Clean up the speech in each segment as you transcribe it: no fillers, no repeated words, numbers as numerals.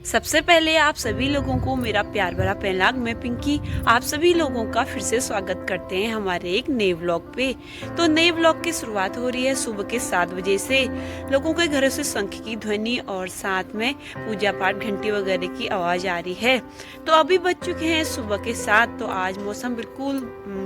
सबसे पहले आप सभी लोगों को मेरा प्यार भरा पहला मैं पिंकी आप सभी लोगों का फिर से स्वागत करते हैं हमारे एक नए व्लॉग पे। तो नए व्लॉग की शुरुआत हो रही है सुबह के 7 बजे से। लोगों के घरों से शंख की ध्वनि और साथ में पूजा पाठ घंटी वगैरह की आवाज आ रही है। तो अभी बज चुके हैं सुबह के 7। तो आज मौसम बिल्कुल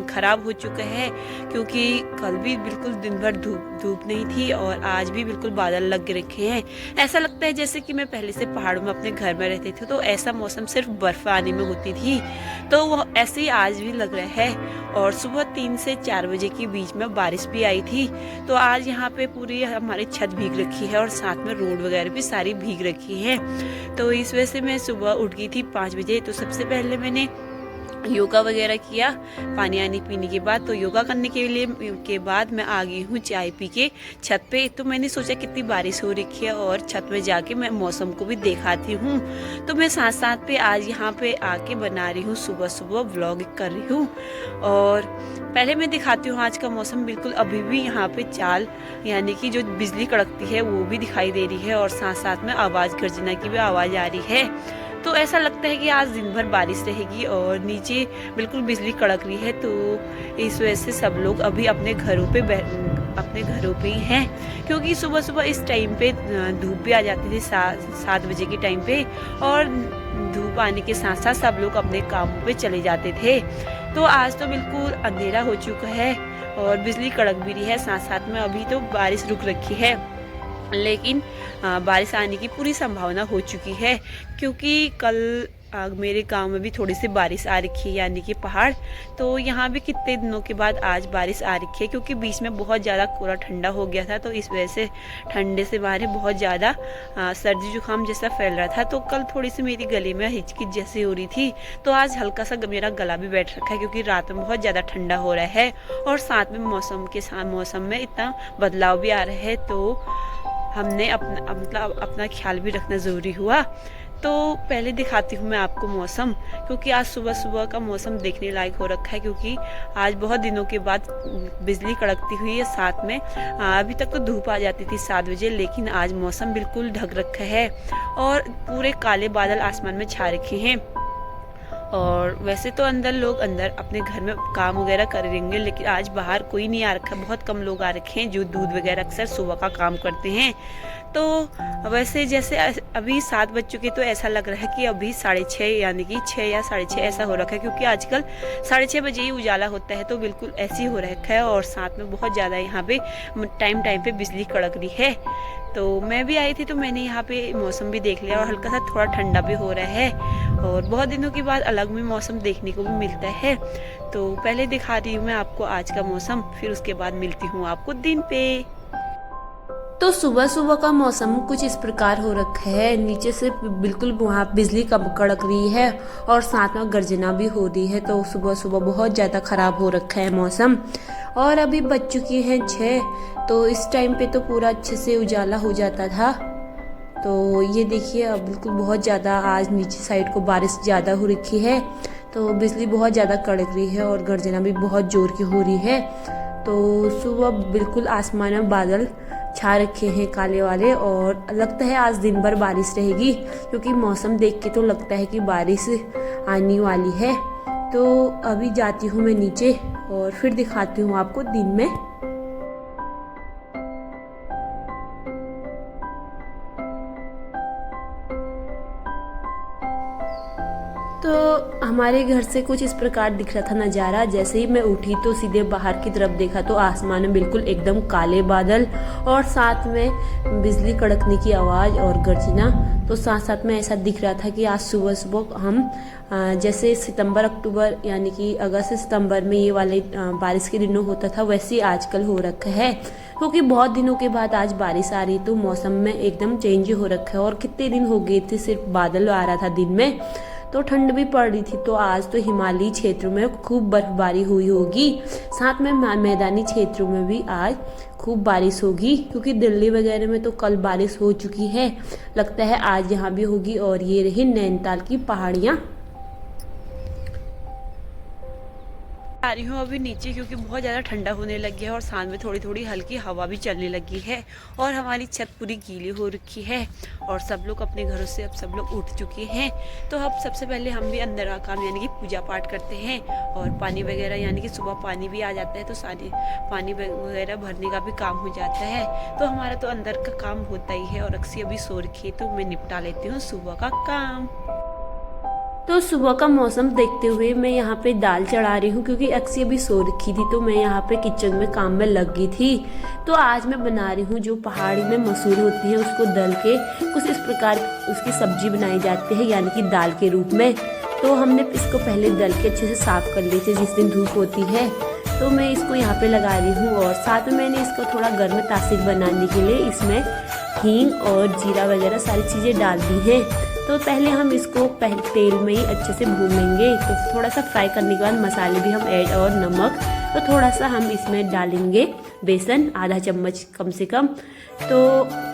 खराब हो चुका है क्योंकि कल भी बिल्कुल दिन भर धूप नहीं थी और आज भी बिल्कुल बादल लग रखे हैं। ऐसा लगता है जैसे कि मैं पहले से पहाड़ों में अपने घर में रहते थे तो ऐसा मौसम सिर्फ बर्फ आने में होती थी, तो वो ऐसे ही आज भी लग रहा है। और सुबह 3 से 4 बजे के बीच में बारिश भी आई थी। तो आज यहाँ पे पूरी हमारी छत भीग रखी है और साथ में रोड वगैरह भी सारी भीग रखी है। तो इस वजह से मैं सुबह उठ गई थी 5 बजे। तो सबसे पहले मैंने योगा वगैरह किया पानी आनी पीने के बाद। तो योगा करने के बाद मैं आ गई हूँ चाय पी के छत पे। तो मैंने सोचा कितनी बारिश हो रखी है और छत में जाके मैं मौसम को भी दिखाती हूँ। तो मैं साथ साथ पे आज यहाँ पे आके बना रही हूँ, सुबह सुबह व्लॉग कर रही हूँ। और पहले मैं दिखाती हूँ आज का मौसम। बिल्कुल अभी भी यहाँ पे चाल यानी कि जो बिजली कड़कती है वो भी दिखाई दे रही है और साथ साथ में आवाज़ गर्जना की भी आवाज़ आ रही है। तो ऐसा लगता है कि आज दिन भर बारिश रहेगी और नीचे बिल्कुल बिजली कड़क रही है। तो इस वजह से सब लोग अभी अपने घरों पे ही हैं क्योंकि सुबह सुबह इस टाइम पे धूप भी आ जाती थी 7 बजे के टाइम पे। और धूप आने के साथ साथ सब लोग अपने कामों पे चले जाते थे। तो आज तो बिल्कुल अंधेरा हो चुका है और बिजली कड़क भी रही है। साथ साथ में अभी तो बारिश रुक रखी है, लेकिन बारिश आने की पूरी संभावना हो चुकी है क्योंकि कल मेरे गांव में भी थोड़ी सी बारिश आ रखी है यानी कि पहाड़। तो यहाँ भी कितने दिनों के बाद आज बारिश आ रखी है क्योंकि बीच में बहुत ज़्यादा कोरा ठंडा हो गया था। तो इस वजह से ठंडे से बाहर बहुत ज़्यादा सर्दी जुकाम जैसा फैल रहा था। तो कल थोड़ी सी मेरी गले में हिचकिच जैसी हो रही थी। तो आज हल्का सा मेरा गला भी बैठ रखा है क्योंकि रात में बहुत ज़्यादा ठंडा हो रहा है और साथ में मौसम में इतना बदलाव भी आ रहा है। तो हमने अपना ख्याल भी रखना ज़रूरी हुआ। तो पहले दिखाती हूँ मैं आपको मौसम, क्योंकि आज सुबह सुबह का मौसम देखने लायक हो रखा है क्योंकि आज बहुत दिनों के बाद बिजली कड़कती हुई है। साथ में अभी तक तो धूप आ जाती थी 7 बजे, लेकिन आज मौसम बिल्कुल ढक रखा है और पूरे काले बादल आसमान में छा रखे हैं। और वैसे तो लोग अंदर अपने घर में काम वगैरह करेंगे, लेकिन आज बाहर कोई नहीं आ रखा। बहुत कम लोग आ रखे हैं जो दूध वगैरह अक्सर सुबह का काम करते हैं। तो वैसे जैसे अभी 7 बज चुके तो ऐसा लग रहा है कि अभी 6:30 यानी कि 6 या 6:30 ऐसा हो रखा है क्योंकि आजकल 6:30 बजे ही उजाला होता है। तो बिल्कुल ऐसे ही हो रखा है और साथ में बहुत ज़्यादा यहाँ पे टाइम पे बिजली कड़क रही है। तो मैं भी आई थी तो मैंने यहाँ पे मौसम भी देख लिया और हल्का सा थोड़ा ठंडा भी हो रहा है और बहुत दिनों के बाद अलग में मौसम देखने को भी मिलता है। तो पहले दिखा रही हूँ मैं आपको आज का मौसम, फिर उसके बाद मिलती हूँ आपको दिन पे। तो सुबह सुबह का मौसम कुछ इस प्रकार हो रखा है। नीचे से बिल्कुल वहाँ बिजली कड़क रही है और साथ में गर्जना भी हो रही है। तो सुबह सुबह बहुत ज़्यादा ख़राब हो रखा है मौसम। और अभी बज चुकी हैं 6। तो इस टाइम पे तो पूरा अच्छे से उजाला हो जाता था। तो ये देखिए अब बिल्कुल बहुत ज़्यादा आज नीचे साइड को बारिश ज़्यादा हो रखी है। तो बिजली बहुत ज़्यादा कड़क रही है और गर्जना भी बहुत ज़ोर की हो रही है। तो सुबह बिल्कुल आसमान में बादल छा रखे हैं काले वाले और लगता है आज दिन भर बारिश रहेगी क्योंकि मौसम देख के तो लगता है कि बारिश आने वाली है। तो अभी जाती हूँ मैं नीचे और फिर दिखाती हूँ आपको दिन में। तो हमारे घर से कुछ इस प्रकार दिख रहा था नज़ारा। जैसे ही मैं उठी तो सीधे बाहर की तरफ देखा तो आसमान में बिल्कुल एकदम काले बादल और साथ में बिजली कड़कने की आवाज़ और गर्जना। तो साथ साथ में ऐसा दिख रहा था कि आज सुबह सुबह हम जैसे सितंबर अक्टूबर यानी कि अगस्त से सितंबर में ये वाले बारिश के दिनों होता था वैसे आजकल हो रखा है क्योंकि बहुत दिनों के बाद आज बारिश आ रही। तो मौसम में एकदम चेंज हो रखा है और कितने दिन हो गए थे सिर्फ बादल आ रहा था दिन में। तो ठंड भी पड़ रही थी। तो आज तो हिमालयी क्षेत्रों में खूब बर्फबारी हुई होगी, साथ में मैदानी क्षेत्रों में भी आज खूब बारिश होगी क्योंकि दिल्ली वगैरह में तो कल बारिश हो चुकी है। लगता है आज यहाँ भी होगी। और ये रही नैनीताल की पहाड़ियाँ। आ रही हूँ अभी नीचे क्योंकि बहुत ज़्यादा ठंडा होने लग गया है और साथ में थोड़ी थोड़ी हल्की हवा भी चलने लगी है और हमारी छत पूरी गीली हो रखी है और सब लोग अपने घरों से अब सब लोग उठ चुके हैं। तो अब सबसे पहले हम भी अंदर का काम यानी कि पूजा पाठ करते हैं और पानी वगैरह यानी कि सुबह पानी भी आ जाता है तो सारे पानी वगैरह भरने का भी काम हो जाता है। तो हमारा तो अंदर का काम होता ही है और अक्सी अभी सो रखी है तो मैं निपटा लेती हूँ सुबह का काम। तो सुबह का मौसम देखते हुए मैं यहाँ पे दाल चढ़ा रही हूँ क्योंकि अक्सी अभी सो रखी थी तो मैं यहाँ पे किचन में काम में लग गई थी। तो आज मैं बना रही हूँ जो पहाड़ी में मसूर होती है उसको दल के कुछ इस प्रकार उसकी सब्जी बनाई जाती है यानी कि दाल के रूप में। तो हमने इसको पहले दल के अच्छे से साफ कर लिए थे जिस दिन धूप होती है। तो मैं इसको यहाँ पे लगा रही हूँ और साथ में मैंने इसको थोड़ा गर्म तासीर बनाने के लिए इसमें हींग और जीरा वगैरह सारी चीज़ें डाल दी हैं। तो पहले हम इसको तेल में ही अच्छे से भूनेंगे। तो थोड़ा सा फ्राई करने के बाद मसाले भी हम ऐड और नमक तो थोड़ा सा हम इसमें डालेंगे बेसन आधा चम्मच कम से कम। तो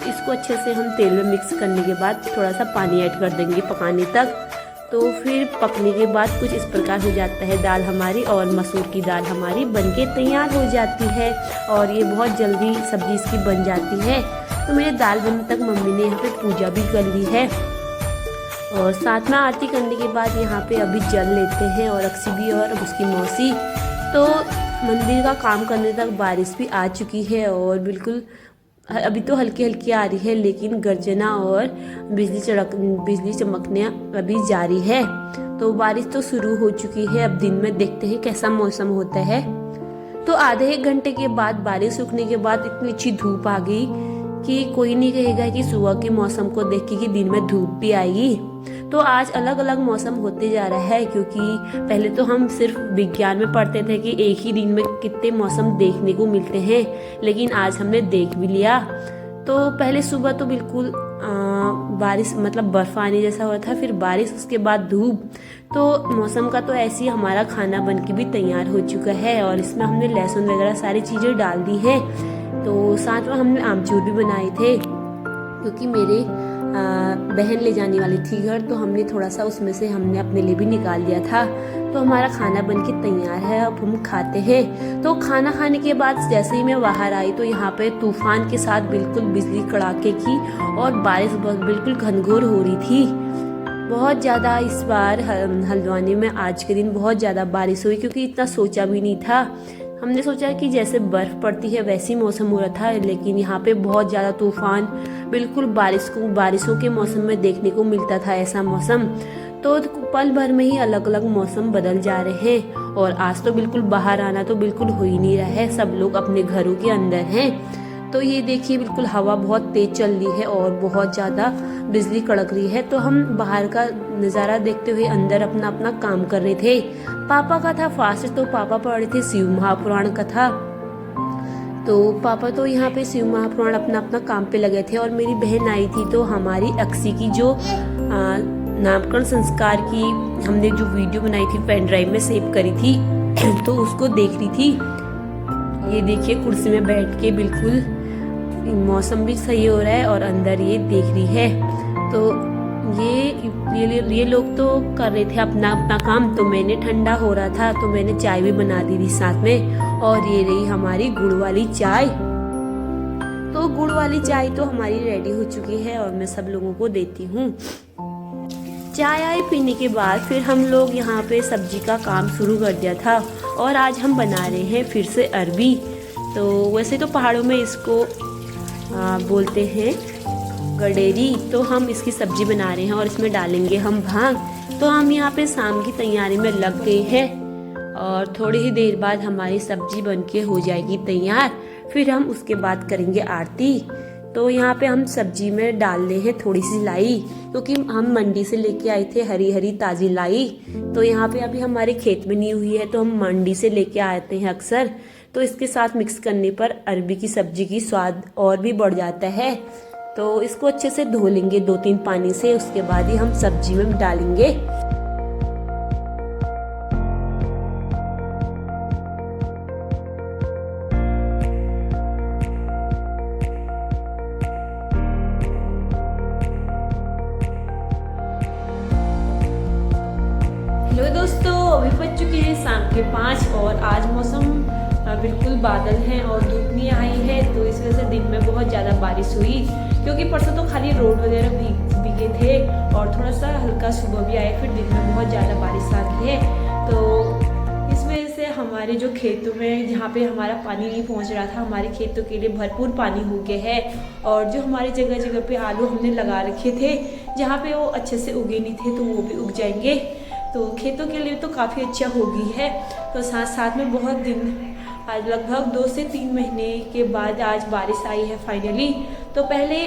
इसको अच्छे से हम तेल में मिक्स करने के बाद थोड़ा सा पानी ऐड कर देंगे पकाने तक। तो फिर पकने के बाद कुछ इस प्रकार हो जाता है दाल हमारी और मसूर की दाल हमारी बनके तैयार हो जाती है और ये बहुत जल्दी सब्जी इसकी बन जाती है। तो मेरे दाल बनने तक मम्मी ने यहाँ पे पूजा भी कर ली है और साथ में आरती करने के बाद यहाँ पे अभी जल लेते हैं और अक्सी भी और उसकी मौसी। तो मंदिर का काम करने तक बारिश भी आ चुकी है और बिल्कुल अभी तो हल्की हल्की आ रही है लेकिन गर्जना और बिजली चमकने अभी जारी है। तो बारिश तो शुरू हो चुकी है। अब दिन में देखते हैं कैसा मौसम होता है। तो आधे एक घंटे के बाद बारिश रुकने के बाद इतनी अच्छी धूप आ गई कि कोई नहीं कहेगा कि सुबह के मौसम को देख के कि दिन में धूप भी आएगी। तो आज अलग अलग मौसम होते जा रहा है क्योंकि पहले तो हम सिर्फ विज्ञान में पढ़ते थे कि एक ही दिन में कितने मौसम देखने को मिलते हैं लेकिन आज हमने देख भी लिया। तो पहले सुबह तो बिल्कुल बारिश मतलब बर्फ आने जैसा हो रहा था फिर बारिश उसके बाद धूप। तो मौसम का तो ऐसे ही हमारा खाना बन के भी तैयार हो चुका है और इसमें हमने लहसुन वगैरह सारी चीज़ें डाल दी है। तो साथ में हमने आमचूर भी बनाए थे क्योंकि मेरे बहन ले जाने वाली थी घर तो हमने थोड़ा सा उसमें से हमने अपने लिए भी निकाल लिया था। तो हमारा खाना बनके तैयार है अब हम खाते हैं। तो खाना खाने के बाद जैसे ही मैं बाहर आई तो यहाँ पे तूफान के साथ बिल्कुल बिजली कड़ाके की और बारिश बिल्कुल घनघोर हो रही थी। बहुत ज़्यादा इस बार हल्द्वानी में आज के दिन बहुत ज़्यादा बारिश हुई क्योंकि इतना सोचा भी नहीं था। हमने सोचा कि जैसे बर्फ़ पड़ती है वैसी मौसम हो रहा था लेकिन यहाँ पे बहुत ज़्यादा तूफान बिल्कुल बारिशों के मौसम में देखने को मिलता था ऐसा मौसम। तो पल भर में ही अलग अलग मौसम बदल जा रहे हैं और आज तो बिल्कुल बाहर आना तो बिल्कुल हो ही नहीं रहा है। सब लोग अपने घरों के अंदर हैं। तो ये देखिए बिल्कुल हवा बहुत तेज चल रही है और बहुत ज़्यादा बिजली कड़क रही है। तो हम बाहर का नज़ारा देखते हुए अंदर अपना अपना काम कर रहे थे। पापा का था फास्ट तो पापा पढ़ रहे थे शिव महापुराण कथा। तो पापा तो यहाँ पे शिव महापुराण अपना अपना काम पे लगे थे और मेरी बहन आई थी तो हमारी अक्सी की जो नामकरण संस्कार की हमने जो वीडियो बनाई थी पेन ड्राइव में सेव करी थी तो उसको देख रही थी। ये देखिए कुर्सी में बैठ के बिल्कुल मौसम भी सही हो रहा है और अंदर ये देख रही है। तो ये लोग तो कर रहे थे अपना अपना काम। तो मैंने ठंडा हो रहा था तो मैंने चाय भी बना दी थी साथ में और ये रही हमारी गुड़ वाली चाय। तो गुड़ वाली चाय तो हमारी रेडी हो चुकी है और मैं सब लोगों को देती हूँ। चाय आए पीने के बाद फिर हम लोग यहाँ पे सब्जी का काम शुरू कर दिया था और आज हम बना रहे हैं फिर से अरबी। तो वैसे तो पहाड़ों में इसको बोलते हैं गडेरी। तो हम इसकी सब्जी बना रहे हैं और इसमें डालेंगे हम भांग। तो हम यहाँ पे शाम की तैयारी में लग गए हैं और थोड़ी ही देर बाद हमारी सब्जी बनके हो जाएगी तैयार। फिर हम उसके बाद करेंगे आरती। तो यहाँ पे हम सब्जी में डाल रहे हैं थोड़ी सी लाई क्योंकि हम मंडी से लेके आए थे हरी हरी ताज़ी लाई। तो यहाँ पे अभी हमारे खेत में नहीं हुई है तो हम मंडी से लेके आते हैं अक्सर। तो इसके साथ मिक्स करने पर अरबी की सब्जी की स्वाद और भी बढ़ जाता है। तो इसको अच्छे से धो लेंगे 2-3 पानी से उसके बाद ही हम सब्जी में डालेंगे। हेलो दोस्तों, अभी बज चुके हैं शाम के 5 और आज मौसम बिल्कुल बादल हैं और धूप नहीं आई है, तो इस वजह से दिन में बहुत ज़्यादा बारिश हुई। क्योंकि परसों तो खाली रोड वगैरह भीगे थे और थोड़ा सा हल्का सुबह भी आया, फिर दिन में बहुत ज़्यादा बारिश आ गई है। तो इस वजह से हमारे जो खेतों में जहाँ पे हमारा पानी नहीं पहुँच रहा था, हमारे खेतों के लिए भरपूर पानी हो गया है। और जो हमारी जगह जगह पे आलू हमने लगा रखे थे, जहाँ पे वो अच्छे से उगे नहीं थे, तो वो भी उग जाएंगे। तो खेतों के लिए तो काफ़ी अच्छा हो गई है। तो साथ साथ में बहुत दिन, आज लगभग 2 से 3 महीने के बाद आज बारिश आई है फाइनली। तो पहले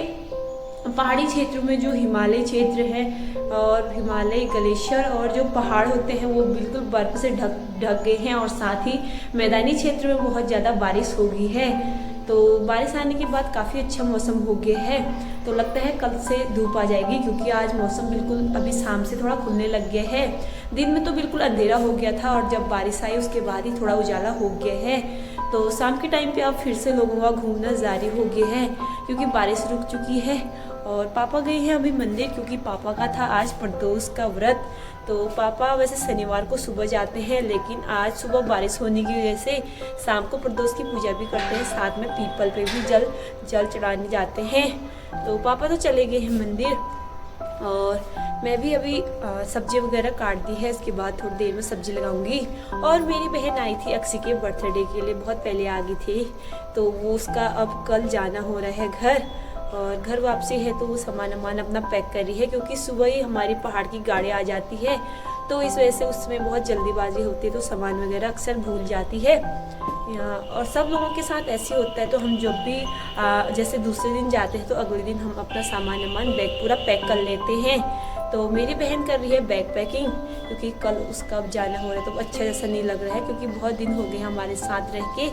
पहाड़ी क्षेत्रों में जो हिमालय क्षेत्र है और हिमालय ग्लेशियर और जो पहाड़ होते हैं वो बिल्कुल बर्फ से ढक गए हैं, और साथ ही मैदानी क्षेत्र में बहुत ज़्यादा बारिश हो गई है। तो बारिश आने के बाद काफ़ी अच्छा मौसम हो गया है। तो लगता है कल से धूप आ जाएगी, क्योंकि आज मौसम बिल्कुल अभी शाम से थोड़ा खुलने लग गया है। दिन में तो बिल्कुल अंधेरा हो गया था और जब बारिश आई उसके बाद ही थोड़ा उजाला हो गया है। तो शाम के टाइम पे अब फिर से लोगों का घूमना जारी हो गया है, क्योंकि बारिश रुक चुकी है। और पापा गए हैं अभी मंदिर, क्योंकि पापा का था आज प्रदोष का व्रत। तो पापा वैसे शनिवार को सुबह जाते हैं, लेकिन आज सुबह बारिश होने की वजह से शाम को प्रदोष की पूजा भी करते हैं, साथ में पीपल पे भी जल चढ़ाने जाते हैं। तो पापा तो चले गए हैं मंदिर और मैं भी अभी सब्जी वगैरह काट दी है। इसके बाद थोड़ी देर में सब्जी लगाऊंगी। और मेरी बहन आई थी अक्षी के बर्थडे के लिए, बहुत पहले आ गई थी। तो वो उसका अब कल जाना हो रहा है घर, और घर वापसी है तो वो सामान अपना पैक कर रही है, क्योंकि सुबह ही हमारी पहाड़ की गाड़ी आ जाती है। तो इस वजह से उसमें बहुत जल्दीबाजी होती है, तो सामान वगैरह अक्सर भूल जाती है। और सब लोगों के साथ ऐसे होता है। तो हम जब भी जैसे दूसरे दिन जाते हैं तो अगले दिन हम अपना सामान बैग पूरा पैक कर लेते हैं। तो मेरी बहन कर रही है बैग पैकिंग, क्योंकि कल उसका जाना हो रहा है। तो अच्छा जैसा नहीं लग रहा है, क्योंकि बहुत दिन हो गए हमारे साथ रह के।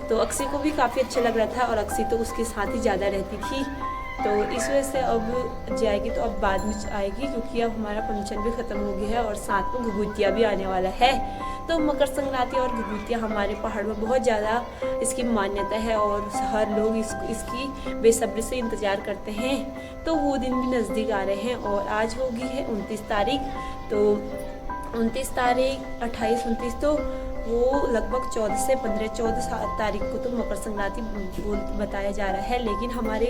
तो अक्षी को भी काफ़ी अच्छा लग रहा था, और अक्षी तो उसके साथ ही ज़्यादा रहती थी। तो इस वजह से अब जाएगी तो अब बाद में आएगी, क्योंकि अब हमारा फंक्शन भी ख़त्म हो गया है और साथ में घुघुतिया भी आने वाला है। तो मकर संक्रांति और घुघुतिया हमारे पहाड़ में बहुत ज़्यादा इसकी मान्यता है, और हर लोग इसकी बेसब्री से इंतज़ार करते हैं। तो वो दिन भी नज़दीक आ रहे हैं, और आज होगी है 29 तारीख। तो 29 तारीख 28, 29 तो वो लगभग 14 तारीख को तो मकर संक्रांति बताया जा रहा है। लेकिन हमारे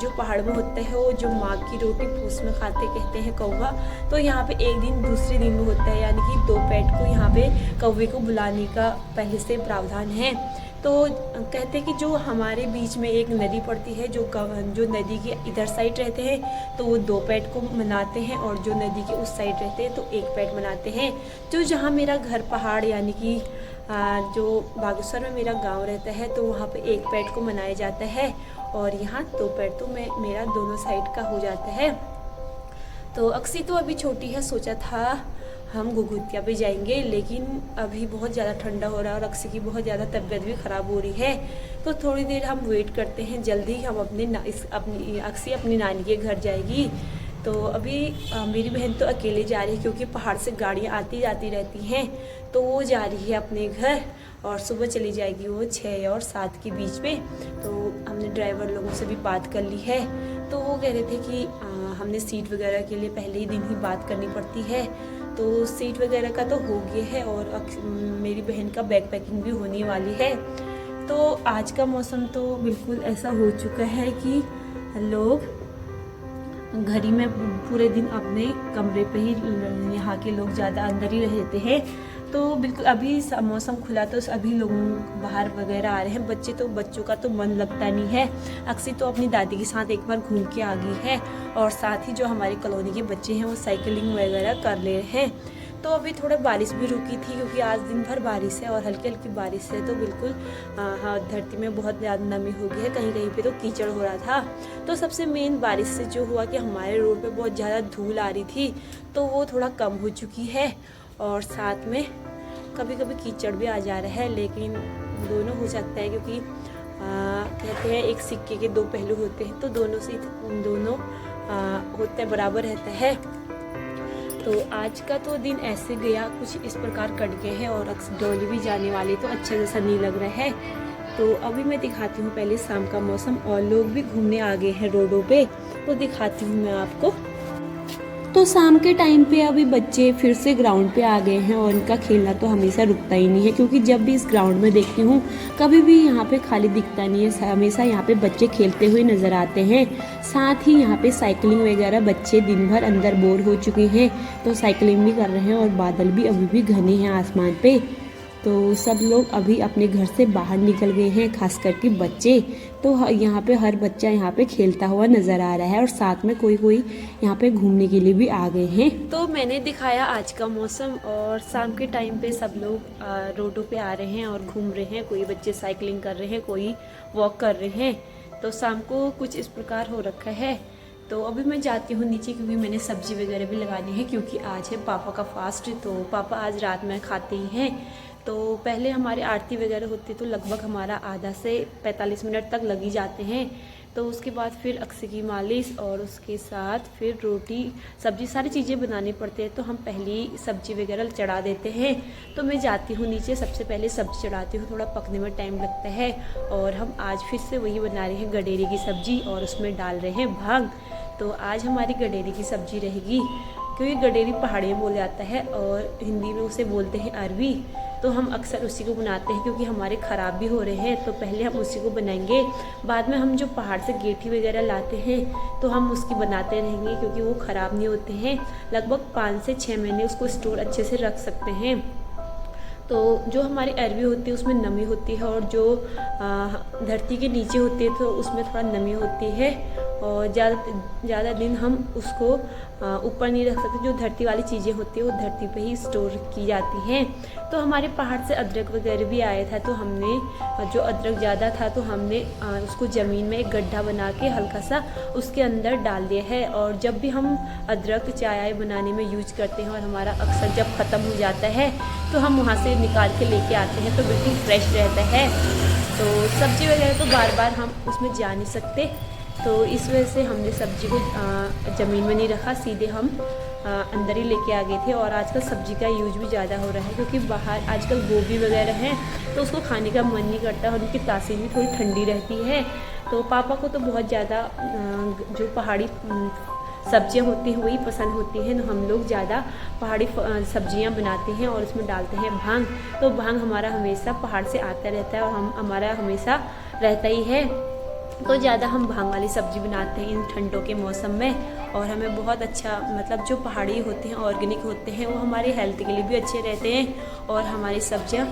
जो पहाड़ में होता है वो जो माघ की रोटी पूस में खाते कहते हैं कौवा, तो यहाँ पे एक दिन दूसरे दिन में होता है, यानी कि 2 पैठ को यहाँ पे कौवे को बुलाने का पहले से प्रावधान है। तो कहते हैं कि जो हमारे बीच में एक नदी पड़ती है, जो नदी के इधर साइड रहते हैं तो वो 2 पैठ को मनाते हैं, और जो नदी के उस साइड रहते हैं तो 1 पैठ मनाते हैं। तो जहाँ मेरा घर पहाड़ यानी कि जो बागेश्वर में मेरा गांव रहता है, तो वहाँ पे 1 पैठ को मनाया जाता है, और यहाँ 2 पैठ तो मेरा दोनों साइड का हो जाता है। तो अक्षी तो अभी छोटी है, सोचा था हम घुघुतिया पे जाएंगे, लेकिन अभी बहुत ज़्यादा ठंडा हो रहा है और अक्षी की बहुत ज़्यादा तबीयत भी ख़राब हो रही है। तो थोड़ी देर हम वेट करते हैं, जल्दी हम अक्षी अपनी नानी के घर जाएगी। तो अभी मेरी बहन तो अकेले जा रही है, क्योंकि पहाड़ से गाड़ियाँ आती जाती रहती हैं। तो वो जा रही है अपने घर, और सुबह चली जाएगी वो 6 और 7 के बीच में। तो हमने ड्राइवर लोगों से भी बात कर ली है। तो वो कह रहे थे कि हमने सीट वगैरह के लिए पहले ही दिन ही बात करनी पड़ती है। तो सीट वगैरह का तो हो गया है, और मेरी बहन का बैग पैकिंग भी होने वाली है। तो आज का मौसम तो बिल्कुल ऐसा हो चुका है कि लोग घर ही में पूरे दिन अपने कमरे पे ही, यहाँ के लोग ज़्यादा अंदर ही रहते हैं। तो बिल्कुल अभी मौसम खुला तो अभी लोग बाहर वगैरह आ रहे हैं। बच्चों का तो मन लगता नहीं है। अक्सर तो अपनी दादी के साथ एक बार घूम के आ गई है, और साथ ही जो हमारी कॉलोनी के बच्चे हैं वो साइकिलिंग वगैरह कर ले रहे हैं। तो अभी थोड़ा बारिश भी रुकी थी, क्योंकि आज दिन भर बारिश है और हल्की हल्की बारिश है। तो बिल्कुल हाँ, धरती में बहुत ज़्यादा नमी हो गई है, कहीं कहीं पे तो कीचड़ हो रहा था। तो सबसे मेन बारिश से जो हुआ कि हमारे रोड पे बहुत ज़्यादा धूल आ रही थी, तो वो थोड़ा कम हो चुकी है, और साथ में कभी कभी कीचड़ भी आ जा रहा है। लेकिन दोनों हो सकता है, क्योंकि कहते हैं एक सिक्के के 2 पहलू होते हैं, तो दोनों होता है, बराबर रहता है। तो आज का तो दिन ऐसे गया, कुछ इस प्रकार कट गए हैं, और डोली भी जाने वाली, तो अच्छा जैसा नहीं लग रहा है। तो अभी मैं दिखाती हूँ पहले शाम का मौसम, और लोग भी घूमने आ गए हैं रोडों पे, तो दिखाती हूँ मैं आपको। तो शाम के टाइम पे अभी बच्चे फिर से ग्राउंड पे आ गए हैं और इनका खेलना तो हमेशा रुकता ही नहीं है, क्योंकि जब भी इस ग्राउंड में देखती हूँ कभी भी यहाँ पे खाली दिखता नहीं है, हमेशा यहाँ पे बच्चे खेलते हुए नज़र आते हैं। साथ ही यहाँ पे साइकिलिंग वगैरह, बच्चे दिन भर अंदर बोर हो चुके हैं तो साइकिलिंग भी कर रहे हैं और बादल भी अभी भी घने हैं आसमान पे। तो सब लोग अभी अपने घर से बाहर निकल गए हैं, खास करके बच्चे। तो यहाँ पे हर बच्चा यहाँ पे खेलता हुआ नज़र आ रहा है और साथ में कोई कोई यहाँ पे घूमने के लिए भी आ गए हैं। तो मैंने दिखाया आज का मौसम, और शाम के टाइम पे सब लोग रोडों पे आ रहे हैं और घूम रहे हैं। कोई बच्चे साइकिलिंग कर रहे हैं, कोई वॉक कर रहे हैं। तो शाम को कुछ इस प्रकार हो रखा है। तो अभी मैं जाती हूँ नीचे, क्योंकि मैंने सब्जी वगैरह भी लगानी है, क्योंकि आज है पापा का फास्ट। तो पापा आज रात में खाते ही हैं। तो पहले हमारी आरती वगैरह होती तो लगभग हमारा आधा से 45 मिनट तक लग ही जाते हैं। तो उसके बाद फिर अक्से की मालिश और उसके साथ फिर रोटी सब्जी सारी चीज़ें बनानी पड़ती है। तो हम पहली सब्जी वगैरह चढ़ा देते हैं। तो मैं जाती हूँ नीचे, सबसे पहले सब्जी चढ़ाती हूँ, थोड़ा पकने में टाइम लगता है। और हम आज फिर से वही बना रहे हैं, गडेरी की सब्जी, और उसमें डाल रहे हैं भांग। तो आज हमारी गडेरी की सब्जी रहेगी, क्योंकि गडेरी पहाड़ी में बोला जाता है और हिंदी में उसे बोलते हैं अरबी। तो हम अक्सर उसी को बनाते हैं, क्योंकि हमारे ख़राब भी हो रहे हैं। तो पहले हम उसी को बनाएंगे, बाद में हम जो पहाड़ से गेठी वगैरह लाते हैं तो हम उसकी बनाते रहेंगे, क्योंकि वो ख़राब नहीं होते हैं। लगभग 5 से 6 महीने उसको स्टोर अच्छे से रख सकते हैं। तो जो हमारी अरबी होती है उसमें नमी होती है, और जो धरती के नीचे होती है तो उसमें थोड़ा नमी होती है, और ज़्यादा दिन हम उसको ऊपर नहीं रख सकते। जो धरती वाली चीज़ें होती है वो धरती पे ही स्टोर की जाती हैं। तो हमारे पहाड़ से अदरक वगैरह भी आया था, तो हमने जो अदरक ज़्यादा था तो हमने उसको ज़मीन में एक गड्ढा बना के हल्का सा उसके अंदर डाल दिया है। और जब भी हम अदरक चाय बनाने में यूज करते हैं और हमारा अक्सर जब ख़त्म हो जाता है तो हम वहाँ से निकाल के लेके आते हैं, तो बिल्कुल फ्रेश रहता है। तो सब्ज़ी वगैरह तो बार बार हम उसमें जा नहीं सकते, तो इस वजह से हमने सब्जी को ज़मीन में नहीं रखा, सीधे हम अंदर ही लेके आ गए थे। और आजकल सब्जी का यूज भी ज़्यादा हो रहा है, क्योंकि बाहर आजकल गोभी वगैरह है तो उसको खाने का मन नहीं करता, और उनकी तासीर भी थोड़ी ठंडी रहती है। तो पापा को तो बहुत ज़्यादा जो पहाड़ी सब्जियां होती हैं वही पसंद होती हैं। तो हम लोग ज़्यादा पहाड़ी सब्जियां बनाते हैं और उसमें डालते हैं भांग। तो भांग हमारा हमेशा पहाड़ से आता रहता है, और हमारा हमेशा रहता ही है। तो ज़्यादा हम भांग वाली सब्ज़ी बनाते हैं इन ठंडों के मौसम में। और हमें बहुत अच्छा, मतलब जो पहाड़ी होते हैं ऑर्गेनिक होते हैं वो हमारे हेल्थ के लिए भी अच्छे रहते हैं, और हमारी सब्जियां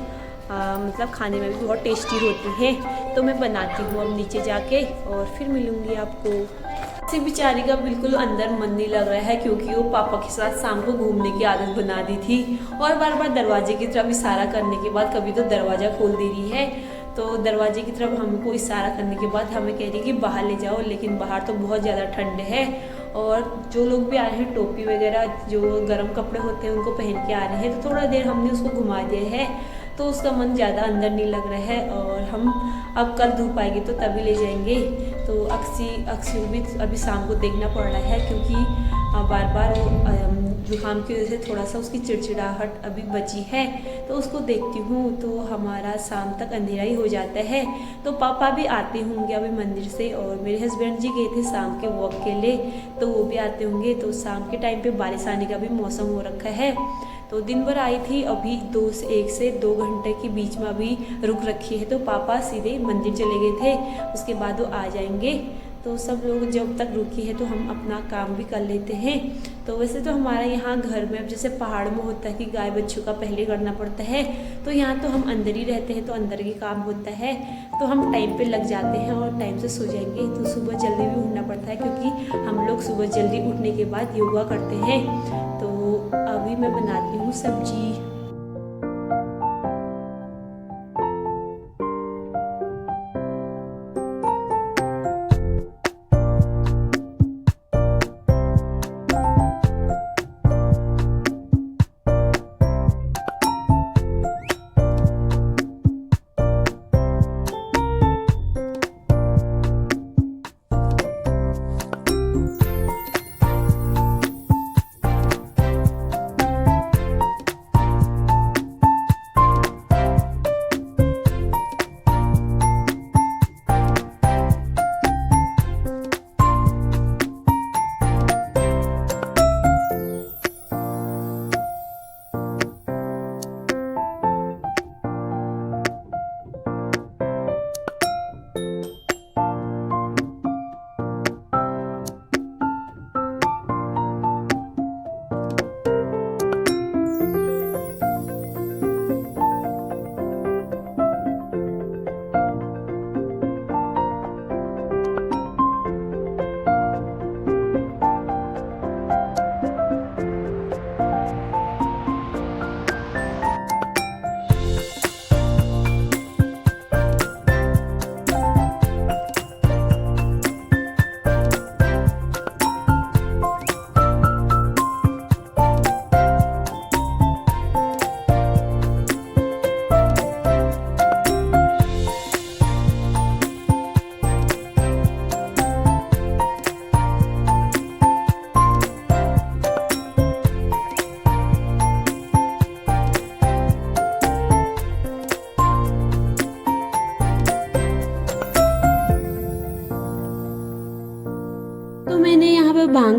मतलब खाने में भी बहुत टेस्टी होती हैं। तो मैं बनाती हूँ अब नीचे जाके, और फिर मिलूँगी आपको। किसी बेचारी का बिल्कुल अंदर मन नहीं लग रहा है, क्योंकि वो पापा के साथ शाम को घूमने की आदत बना दी थी, और बार बार दरवाजे की तरफ इशारा करने के बाद कभी तो दरवाज़ा खोल दे रही है। तो दरवाजे की तरफ हमको इशारा करने के बाद हमें कह रही कि बाहर ले जाओ, लेकिन बाहर तो बहुत ज़्यादा ठंड है। और जो लोग भी आए हैं टोपी वगैरह, जो गर्म कपड़े होते हैं उनको पहन के आ रहे हैं। तो थोड़ा देर हमने उसको घुमा दिया है, तो उसका मन ज़्यादा अंदर नहीं लग रहा है। और हम अब कल धूप आएगी तो तभी ले जाएंगे। तो अक्सी भी अभी शाम को देखना पड़ रहा है, क्योंकि बार बार जुकाम की वजह से थोड़ा सा उसकी चिड़चिड़ाहट अभी बची है। तो उसको देखती हूँ तो हमारा शाम तक अंधेरा ही हो जाता है। तो पापा भी आते होंगे अभी मंदिर से, और मेरे हस्बैंड जी गए थे शाम के वॉक के लिए, तो वो भी आते होंगे। तो शाम के टाइम पे बारिश आने का भी मौसम हो रखा है। तो दिन भर आई थी, अभी 1 से 2 घंटे के बीच में अभी रुक रखी है। तो पापा सीधे मंदिर चले गए थे, उसके बाद वो आ जाएंगे। तो सब लोग जब तक रुकी है तो हम अपना काम भी कर लेते हैं। तो वैसे तो हमारा यहाँ घर में, अब जैसे पहाड़ में होता है कि गाय बच्चों का पहले करना पड़ता है, तो यहाँ तो हम अंदर ही रहते हैं, तो अंदर ही काम होता है। तो हम टाइम पे लग जाते हैं और टाइम से सो जाएंगे। तो सुबह जल्दी भी उठना पड़ता है, क्योंकि हम लोग सुबह जल्दी उठने के बाद योगा करते हैं। तो अभी मैं बनाती हूँ सब्जी।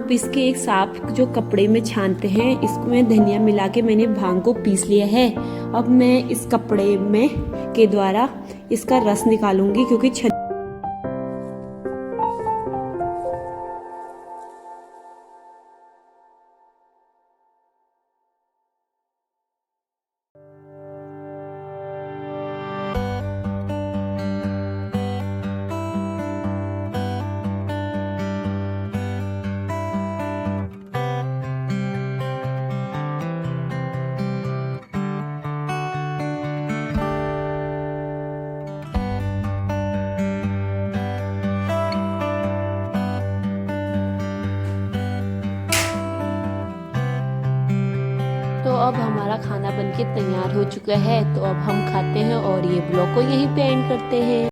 अब इसके एक साफ जो कपड़े में छानते हैं, इसमें धनिया मिला के मैंने भांग को पीस लिया है। अब मैं इस कपड़े में के द्वारा इसका रस निकालूंगी, क्योंकि तो अब हमारा खाना बनके तैयार हो चुका है। तो अब हम खाते हैं और ये ब्लॉग को यहीं पे एंड करते हैं।